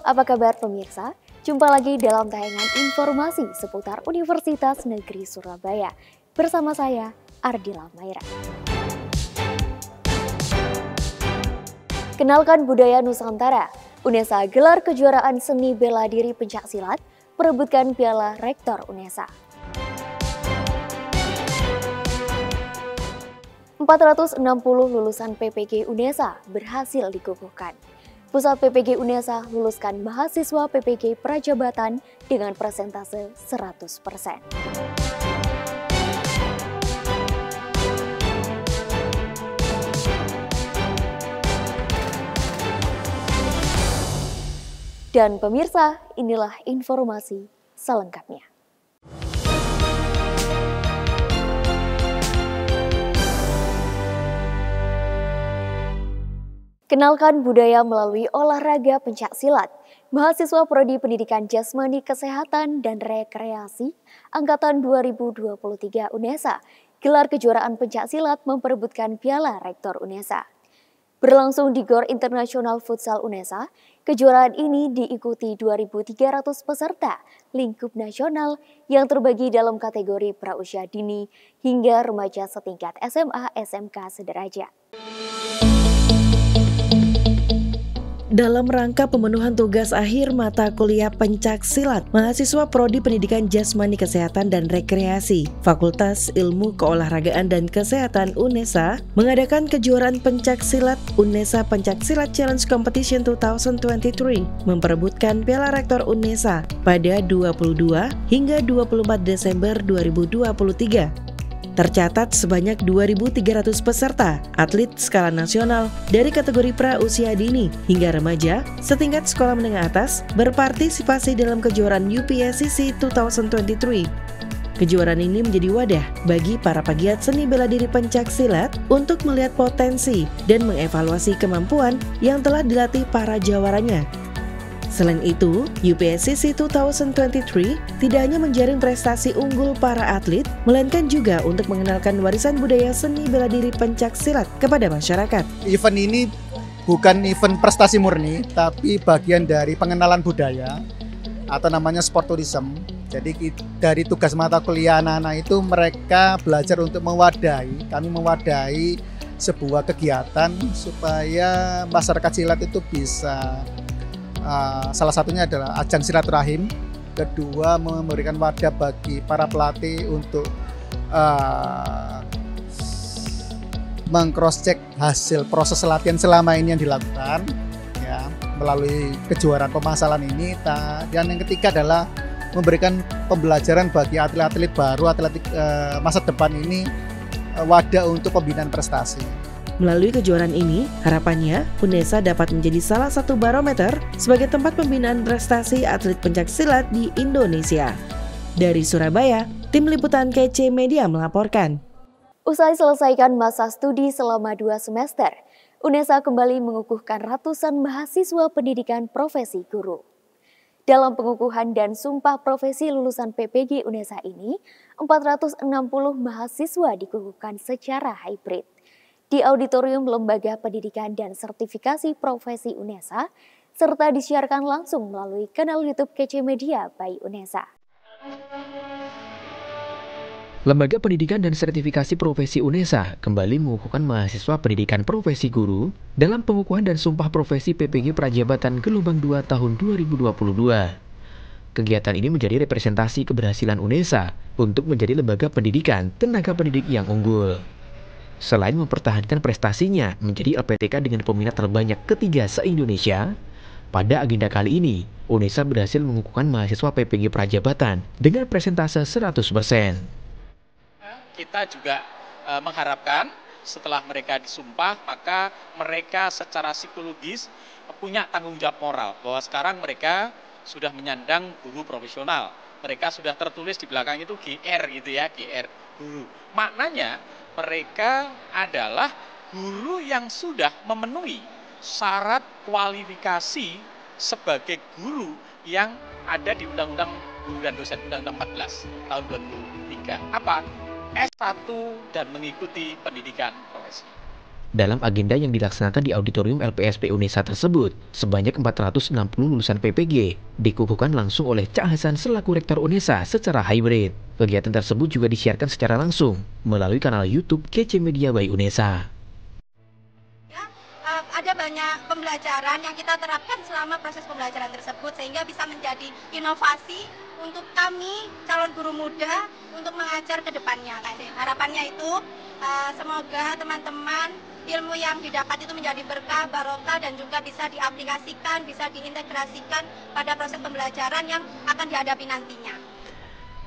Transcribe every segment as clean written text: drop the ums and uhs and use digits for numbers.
apa kabar pemirsa? Jumpa lagi dalam tayangan informasi seputar Universitas Negeri Surabaya. Bersama saya, Ardila Maira. Kenalkan budaya Nusantara. UNESA gelar kejuaraan seni bela diri pencaksilat, perebutkan Piala Rektor UNESA. 460 lulusan PPG UNESA berhasil dikukuhkan. Pusat PPG UNESA luluskan mahasiswa PPG Prajabatan dengan persentase 100%. Dan pemirsa, inilah informasi selengkapnya. Kenalkan budaya melalui olahraga pencaksilat. Mahasiswa Prodi Pendidikan Jasmani Kesehatan dan Rekreasi Angkatan 2023 UNESA gelar kejuaraan pencaksilat memperebutkan Piala Rektor UNESA. Berlangsung di GOR Internasional Futsal UNESA, kejuaraan ini diikuti 2.300 peserta lingkup nasional yang terbagi dalam kategori prausia dini hingga remaja setingkat SMA SMK sederajat. Dalam rangka pemenuhan tugas akhir mata kuliah pencaksilat, mahasiswa Prodi Pendidikan Jasmani Kesehatan dan Rekreasi, Fakultas Ilmu Keolahragaan dan Kesehatan UNESA mengadakan kejuaraan pencaksilat UNESA Pencaksilat Challenge Competition 2023 memperebutkan Piala Rektor UNESA pada 22 hingga 24 Desember 2023. Tercatat sebanyak 2.300 peserta atlet skala nasional dari kategori pra-usia dini hingga remaja setingkat sekolah menengah atas berpartisipasi dalam kejuaraan UPSCC 2023. Kejuaraan ini menjadi wadah bagi para pegiat seni bela diri pencaksilat untuk melihat potensi dan mengevaluasi kemampuan yang telah dilatih para jawaranya. Selain itu, UPSCC 2023 tidak hanya menjaring prestasi unggul para atlet, melainkan juga untuk mengenalkan warisan budaya seni bela diri pencaksilat kepada masyarakat. Event ini bukan event prestasi murni, tapi bagian dari pengenalan budaya atau namanya sport tourism. Jadi dari tugas mata kuliah anak-anak itu mereka belajar untuk kami mewadahi sebuah kegiatan supaya masyarakat silat itu bisa salah satunya adalah ajang silaturahim, kedua memberikan wadah bagi para pelatih untuk meng-cross-check hasil proses latihan selama ini yang dilakukan ya, melalui kejuaraan pemasalan ini. Dan yang ketiga adalah memberikan pembelajaran bagi atlet-atlet baru, atlet masa depan ini, wadah untuk pembinaan prestasi. Melalui kejuaraan ini, harapannya UNESA dapat menjadi salah satu barometer sebagai tempat pembinaan prestasi atlet pencaksilat di Indonesia. Dari Surabaya, Tim Liputan KC Media melaporkan. Usai selesaikan masa studi selama 2 semester, UNESA kembali mengukuhkan ratusan mahasiswa pendidikan profesi guru. Dalam pengukuhan dan sumpah profesi lulusan PPG UNESA ini, 460 mahasiswa dikukuhkan secara hybrid. Di Auditorium Lembaga Pendidikan dan Sertifikasi Profesi UNESA, serta disiarkan langsung melalui kanal YouTube KC Media by UNESA. Lembaga Pendidikan dan Sertifikasi Profesi UNESA kembali mengukuhkan mahasiswa pendidikan profesi guru dalam pengukuhan dan sumpah profesi PPG Prajabatan Gelombang 2 tahun 2022. Kegiatan ini menjadi representasi keberhasilan UNESA untuk menjadi lembaga pendidikan tenaga pendidik yang unggul. Selain mempertahankan prestasinya menjadi LPTK dengan peminat terbanyak ketiga se-Indonesia, pada agenda kali ini, UNESA berhasil mengukuhkan mahasiswa PPG Prajabatan dengan persentase 100%. Kita juga mengharapkan setelah mereka disumpah, maka mereka secara psikologis punya tanggung jawab moral, bahwa sekarang mereka sudah menyandang guru profesional. Mereka sudah tertulis di belakang itu GR gitu ya, GR, guru. Maknanya, mereka adalah guru yang sudah memenuhi syarat kualifikasi sebagai guru yang ada di Undang-Undang Guru dan Dosen Undang-Undang 14 tahun 2003. Apa? S1 dan mengikuti pendidikan profesi. Dalam agenda yang dilaksanakan di auditorium LPSP Unesa tersebut, sebanyak 460 lulusan PPG dikukuhkan langsung oleh Cak Hasan selaku Rektor Unesa secara hybrid. Kegiatan tersebut juga disiarkan secara langsung melalui kanal YouTube KC Media by Unesa. Ada banyak pembelajaran yang kita terapkan selama proses pembelajaran tersebut sehingga bisa menjadi inovasi untuk kami calon guru muda untuk mengajar ke depannya. Harapannya itu semoga teman-teman ilmu yang didapat itu menjadi berkah, barokah, dan juga bisa diaplikasikan, bisa diintegrasikan pada proses pembelajaran yang akan dihadapi nantinya.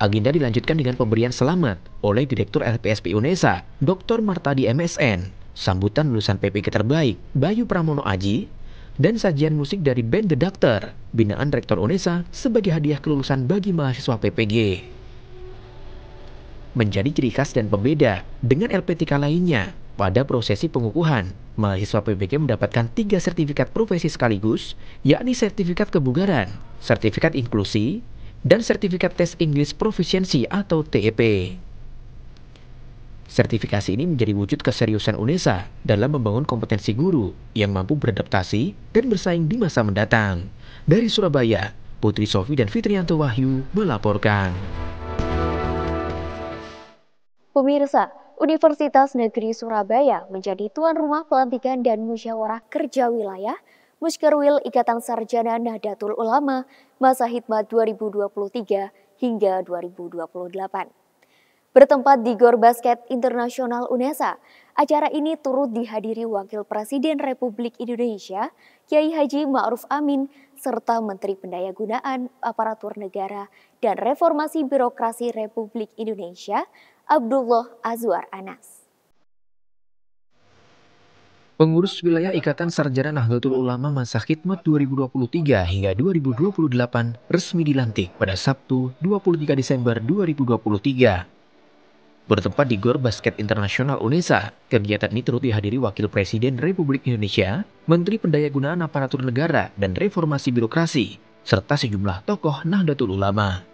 Agenda dilanjutkan dengan pemberian selamat oleh Direktur LPSP Unesa, Dr. Martadi MSN, sambutan lulusan PPG terbaik, Bayu Pramono Aji, dan sajian musik dari band The Doctor, binaan Rektor Unesa sebagai hadiah kelulusan bagi mahasiswa PPG. Menjadi ciri khas dan pembeda dengan LPTK lainnya, pada prosesi pengukuhan, mahasiswa PPG mendapatkan 3 sertifikat profesi sekaligus, yakni sertifikat kebugaran, sertifikat inklusi, dan sertifikat tes English Proficiency atau TEP. Sertifikasi ini menjadi wujud keseriusan Unesa dalam membangun kompetensi guru yang mampu beradaptasi dan bersaing di masa mendatang. Dari Surabaya, Putri Sofi dan Fitrianto Wahyu melaporkan. Pemirsa, Universitas Negeri Surabaya menjadi tuan rumah pelantikan dan musyawarah kerja wilayah Muskerwil Ikatan Sarjana Nahdlatul Ulama masa hikmat 2023 hingga 2028. Bertempat di Gor Basket Internasional Unesa, acara ini turut dihadiri Wakil Presiden Republik Indonesia, Kiai Haji Ma'ruf Amin, serta Menteri Pendayagunaan Aparatur Negara dan Reformasi Birokrasi Republik Indonesia, Abdullah Azwar Anas. Pengurus wilayah Ikatan Sarjana Nahdlatul Ulama masa khidmat 2023 hingga 2028 resmi dilantik pada Sabtu 23 Desember 2023. Bertempat di Gor Basket Internasional Unesa, kegiatan ini turut dihadiri Wakil Presiden Republik Indonesia, Menteri Pendayagunaan Aparatur Negara dan Reformasi Birokrasi, serta sejumlah tokoh Nahdlatul Ulama.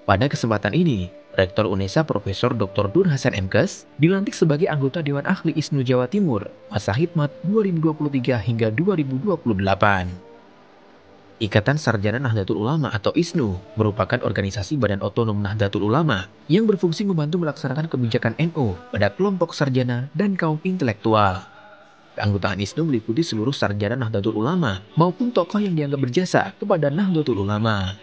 Pada kesempatan ini, Rektor Unesa Profesor Dr. Nur Hasan MKes dilantik sebagai anggota Dewan Ahli ISNU Jawa Timur masa khidmat 2023 hingga 2028. Ikatan Sarjana Nahdlatul Ulama atau ISNU merupakan organisasi badan otonom Nahdlatul Ulama yang berfungsi membantu melaksanakan kebijakan NU pada kelompok sarjana dan kaum intelektual. Keanggotaan ISNU meliputi seluruh sarjana Nahdlatul Ulama maupun tokoh yang dianggap berjasa kepada Nahdlatul Ulama.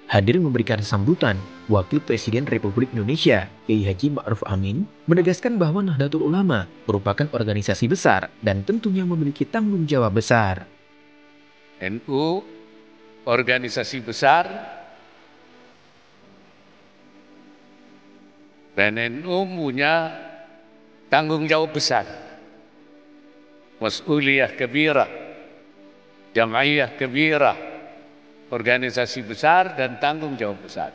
Hadir memberikan sambutan, Wakil Presiden Republik Indonesia, Kiai Haji Ma'ruf Amin, menegaskan bahwa Nahdlatul Ulama merupakan organisasi besar dan tentunya memiliki tanggung jawab besar. NU, organisasi besar, dan NU punya tanggung jawab besar. Mas'uliyah kabirah, jam'iyah kabirah, organisasi besar dan tanggung jawab besar.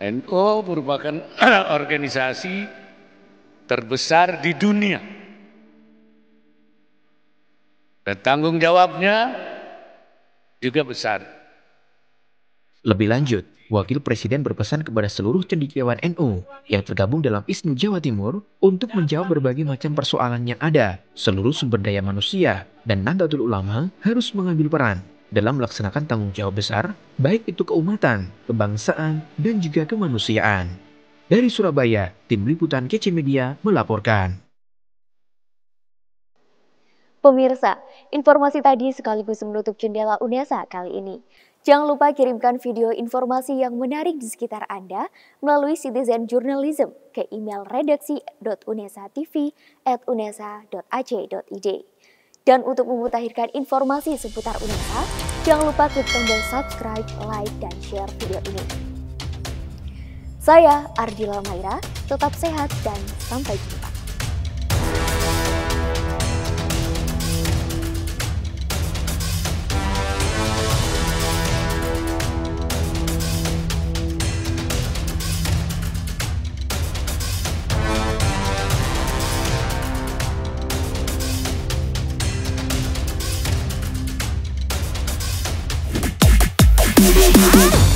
NU merupakan organisasi terbesar di dunia. Dan tanggung jawabnya juga besar. Lebih lanjut, Wakil Presiden berpesan kepada seluruh cendekiawan NU yang tergabung dalam ISNU Jawa Timur untuk menjawab berbagai macam persoalan yang ada. Seluruh sumber daya manusia dan Nahdlatul Ulama harus mengambil peran dalam melaksanakan tanggung jawab besar, baik itu keumatan, kebangsaan, dan juga kemanusiaan. Dari Surabaya, Tim Liputan KC Media melaporkan. Pemirsa, informasi tadi sekaligus menutup jendela Unesa kali ini. Jangan lupa kirimkan video informasi yang menarik di sekitar Anda melalui Citizen Journalism ke email redaksi.unesatv@unesa.ac.id. Dan untuk memutakhirkan informasi seputar Unesa, jangan lupa klik tombol subscribe, like, dan share video ini. Saya Ardila Maira, tetap sehat dan sampai jumpa. Ah!